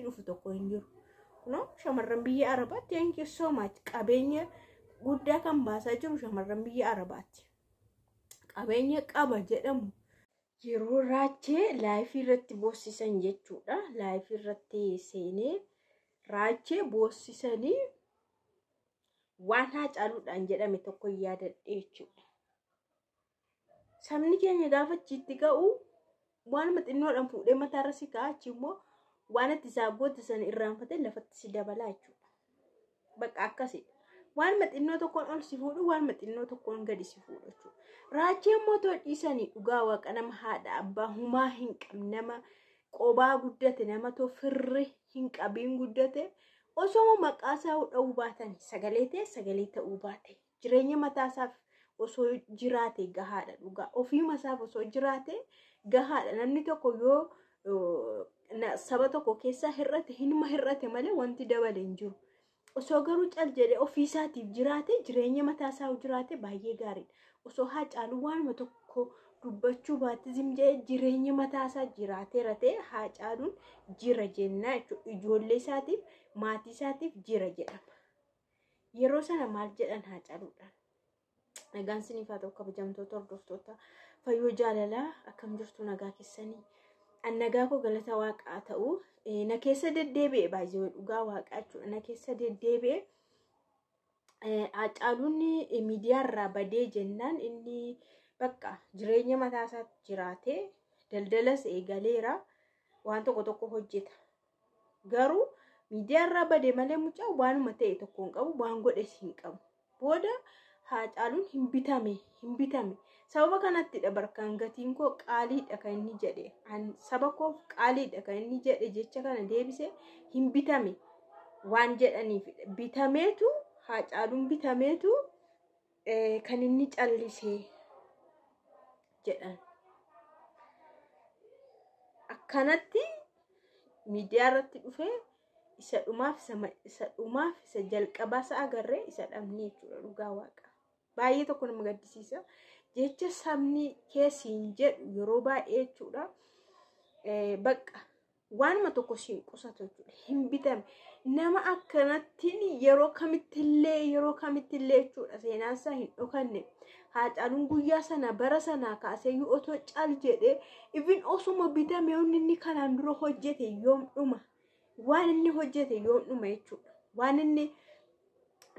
dhufu tokko hin jiru. Kunoo shamarran biyya Arabaatti thank you so much. Qabeenya guddaa kan baasaa jiru shamarran biyya Arabaatti. Qabeenya qaba jedhamu yeroo raachee laayifii irratti boossisan jechuudha. Laayifii irratti seenee raachee boossisanii waan Haacaaluudhaan jedhame tokko yaadadhe jechuudha. Sabni keenya gaafa achitti ga'u waan xinnoodhaan fuudhee mataarra si ka'a, achi immoo waan itti isaa goote sana irraanfatee lafatti si dabalaa jechuudha. Bakka akkasidha. Waan xinnoo tokkoon ol si fuudhu, waan xinnoo tokkoon gadi si fuudhu jechuudha. Raachee immoo too dhiisanii dhugaa Waaqa nama haadha abbaa humaa hin qabne, nama qobaa guddate, nama too firri hin qabiin guddate, osoo maqaa isaa dha'uu baatan sagalee ta'uu baate, jireenya mataasaaf osoo jiraate gahaadha dhugaa. Ofii masaaf osoo jiraate gahaadha. Namni tokko yoo saba tokko keessa hir'ate hinuma hir'ate malee wanti dabale hin jiru. Osoo garuu cal jedhee ofii isaatiif jiraate, jireenya mataasaa jiraate baay'ee gaariidha. Osoo Haacaaluu waanuma tokko dubbachuu baate jireenya mataasaa jiraateera ta'e Haacaaluun jira jennaa jechuudha. Ijoollee isaatiif, maatii isaatiif jira jedhama. Yeroo sana maal jedhan Haacaaluudhaan? Nagaan siniif haa ta'u kabajamtoota hordoftoota fayyoo jaalalaa akkam jirtu nagaa keessanii. An nagaa koo galata Waaqaa ta'u na keessa deddeebi'e baay'ee dhugaa Waaqaa jechuudha. Na keessa deddeebi'e Haacaaluun miidiyaa irraa badee jennaan inni bakka jireenya mataasaatti jiraatee daldalas eegaleera, waan tokko hojjeta. Garuu miidiyaa irraa badee malee mucaa waanuma ta'e tokko hin qabu, waan godhes hin qabu. Booda Haacaaluun hin bitame. Sababa kanatti barkaan gatiin koo qaaliidha kan inni jedhe. Saba koof qaaliidha kan inni jedhe jecha kana deebise hin bitame waan jedhaniif bitameetu Haacaaluun bitameetu kan inni callisee jedhan. Akkanatti miidiyaa irratti dhufee isa dhumaaf isa jalqabaa isa agarree isa dhabnee jechuudha dhugaa Waaqa. Baay'ee tokko nama gaddisiisa. Jecha sabni keessiin jedhu yeroo baay'ee jechuudha. Bakka waanuma tokko siin qusatu jechuudha. Hin bitame. Nama akkanattiin yeroo kamittillee jechuudha seenaan isaa hin dhokanne. Haacaaluun guyyaa sana bara sana kaasee otoo cal jedhee even osuma bitame inni kanaan dura hojjete yoom dhuma. Waan inni hojjete yoom dhuma jechuudha. Waan inni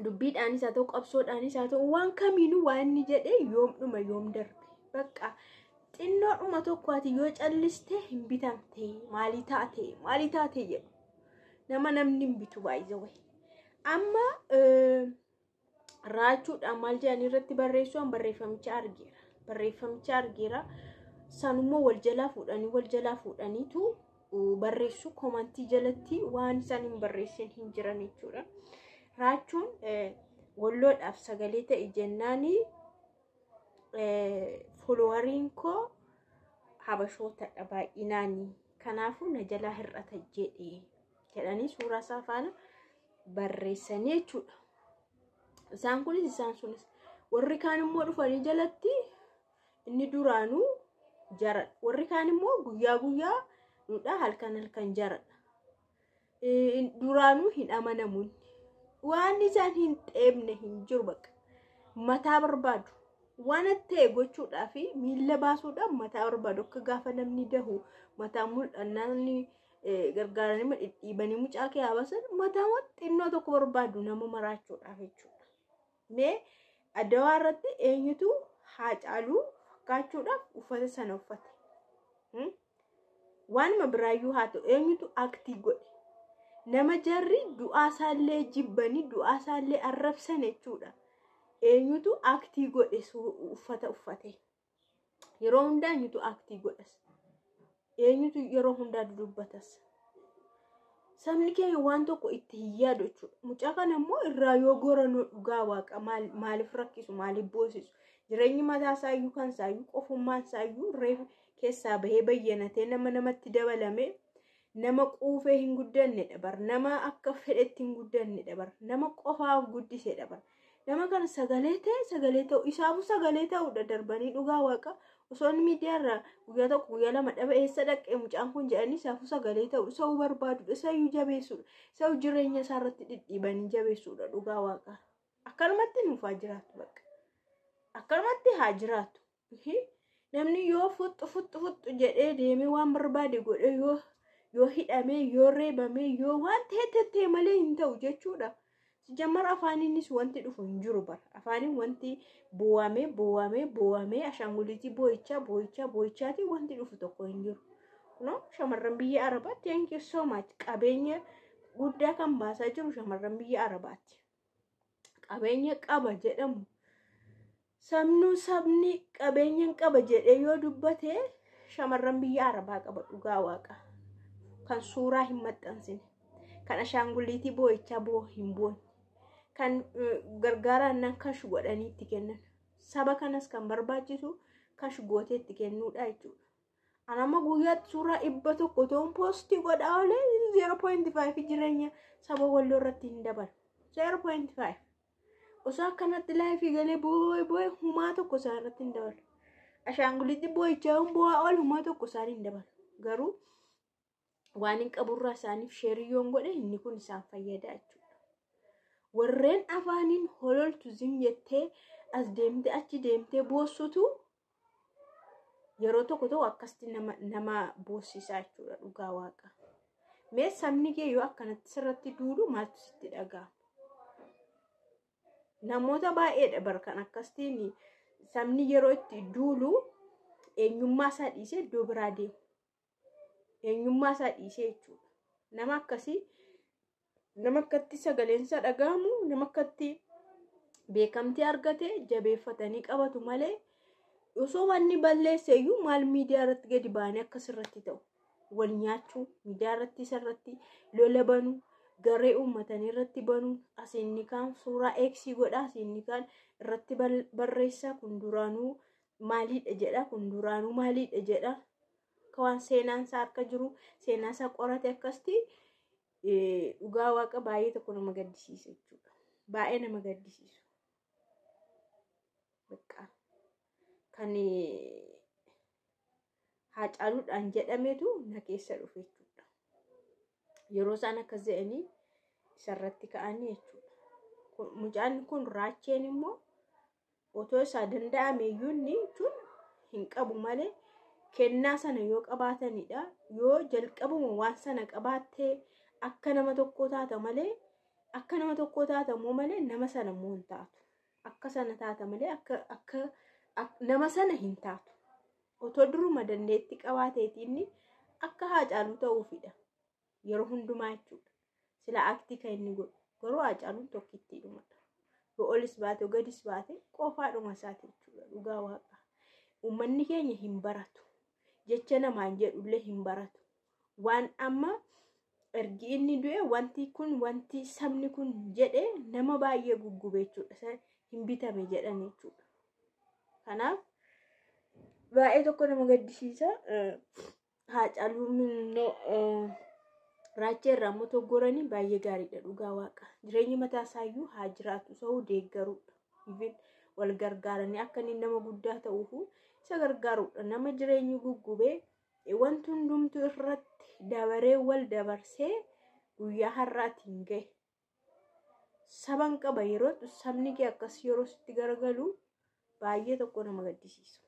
dubbiidhaanis haa ta'u qabsoodhaanis haa ta'u waan kamiinuu waan inni jedhe yoom dhuma yoom darbe. Bakka xinnoodhuma tokko ati yoo calliste hin bitamte maalii taate jedhu. Namni hin bitu baay'ee way. Amma raachuudhaan maal jedhan irratti barreessuun barreeffamicha argeera. Sanummoo wal jalaa fuudhaniitu barreessu komantii jalatti waan isaan hin barreessin hin jiran jechuudha. Raachuun walloodhaaf sagalee ta'e jennaani folowariin koo habashootadha baay'inaani. Kanaafuu na jalaa hir'ata jedhanii suuraa isaa faana barreessanii jechuudha. Isaan kunis isaan sunis warri kaan immoo dhufanii jalatti inni duraanuu jaradha. Warri kaan immoo guyyaa nudha halkan jaradha. Duraanuu hin amanamuun waan isaan hin xeebne hin jiru bakka. Mataa barbaadu. Waan ta'e gochuudhaa fi miila baasuudhaan mataa barbaadu. Akka gaafa namni dahu mataa mul'annaan gargaaranii dhidhiibanii mucaa kee habasan mataa xinnoo tokko barbaadu nama maraachuudhaaf jechuudha. Mee Adawaa irratti eenyutu Haacaaluu fakkaachuudhaaf uffata sana uffate? Waanuma biraayyuu haa ta'u eenyutu aktii godhe? Nama jarri du'aa isaallee jibbanii du'aa isaallee arrabsan jechuudha. Eenyutu aktii godhe uffata uffate? Yeroo hundaa eenyutu aktii godhas? Eenyutu yeroo hundaa dubbatas? Sabni keenya waan tokko itti hin yaadu jechuudha. Mucaa kana immoo irraa yoo goranoo dhugaa Waaqa maaliif rakkisu maaliif boosisu? Jireenyi mataa isaayyuu kan isaayyuu qofummaan isaayyuu reefu keessaa bahee bayyanatee namatti dabalame nama quufee hin guddanne dabar nama akka fedhetti hin guddanne dabar nama qofaaf guddisee dabar nama kana sagalee ta'u isaafu sagalee ta'udha darbanii dhugaa Waaqa Osoon miidiyaarra guyyaa tokko guyyaa lama dhaba eessa dhaqee mucaan kun jedhanii saafuu sagalee ta'u isa barbaadudha isa jabeessuudha isa jireenya isaa irratti dhidhiibanii jabeessuudha dhugaa waaqa. Akkanumatti nuuf haa jiraatu bakka. Akkanumatti haa jiraatu. Namni yoo fuxxu jedhee deemee waan barbaade godhe yoo hidhamee yoo reebamee yoo waan ta'e malee hin ta'u jechuudha. Jammar afaaninis wanti dhufu hin jiru bara. Afaanin wanti boowamee ashaangulitii boo'ichaati wanti dhufu tokko hin jiru. No, shamarran biyya Arabaatti thank you so much. Qabeenya guddaa kan baasaa jiru shamarran biyya Arabaatti. Qabeenya qaba jedhamu. Sabni qabeenyan qaba jedhee yoo dubbate shamarran biyya Arabaa qaba dhugaa waaqa. Kan suuraa hin maxxansine. Kan ashaangulitii boo'ichaa hin boonye. Kan gargaaraan nan kash godhanii itti kennan. Saba kanas kan barbaachisu kash gootee itti kennuudha jechuudha. Anama guyyaatti suuraa 100 toon poostii godhaa olee 0.5 jireenya saba walloo irratti hin dabalu. 0.5. Osoo akkanatti laayifii galee boo'ee humaa tokko isaan irratti hin dabalu. Ashaangulitti boo'ichaa bu'aa ol humaa tokko isaan hin dabalu. Garuu waan hin qaburraa isaaniif sheeriyyoon godhe inni kun isaan fayyada jechuudha. Warreen afaaniin hololtu zim jettee as deemtee achi deemtee boossutu yeroo tokko akkasti nama boossisaa jechuudha dhugaa waaqa. Mee sabni kee yoo akkanatti sirratti duulu maaltu sitti dhaga'ama? Namoota baay'eedha barkan akkastiin sabni yeroo itti duulu eenyummaa isaa dhiisee iddoo biraa deemu. Eenyummaa isaa dhiisee jechuudha. Nama akkatti sagaleensa dhaga'amu, nama akkatti beekamtii argate jabeeffatanii qabatu malee osoo wanni balleesseeyyuu maal miidiyaa irratti gadi baanii akkasirratti ta'u. Wal nyaachuu miidiyaa irratti isarratti lola banuu. Garee uummatanii irratti banuun asiinni kaan suuraa eeksii godha asiinni kaan irratti barreessaa kun duraanuu maaliidha jedha waan seenaan isaa akka jiru seenaa isaa qorate akkasti dhugaa waaqa baay'ee tokko nama gaddisiisa jechuudha. Baay'ee nama gaddisiisu. Bakka kan Haacaaluudhaan jedhametu na keessa dhufe jechuudha. Yeroo isaan akkas jedhanii isarratti ka'anii jechuudha. Mucaan kun raacheen immoo otoo isaa danda'ameeyyuu inni tun hin qabu malee kennaa sana yoo qabaatanidha. Yoo jalqabuma waan sana qabaattee akka nama tokko taata malee nama sana immoo hin taatu. Akka sana taata malee akka nama sana hin taatu. Otoo duruma dandeetti qabaateetiin akka Haacaaluu ta'uufidha. Yeroo hundumaa jechuudha. Sila aktii kan inni godhu. Garuu Haacaaluun tokkittiidhumadha. Yoo olis baate gadis baate qofaadhuma isaati jechuudha. Dhugaa waaqa. Uummanni keenya hin baratu. Jecha namaan jedhullee hin baratu. Waan amma ergi inni du'e wanti sabni kun jedhe nama baay'ee guggube jechuudha. Hin bitame jedhan jechuudha. Kanaaf baay'ee tokko nama gaddisiisa. Haacaaluun raachee irraa immoo toggoranii baay'ee gaariidha dhugaa waaqa. Jireenyi mataa isaayyuu haa jiraatu sa'uu deeggaruudha. Wal gargaaranii akka inni nama guddaa ta'uufu isa gargaaruudha. Nama jireenyi guggubee wanti hundumtuu irratti dabaree wal dabarsee guyyaa har'aatiin gahe. Saban qaba yeroo sabni kee akkas yeroo sitti garagalu baay'ee tokko nama gaddisiisa.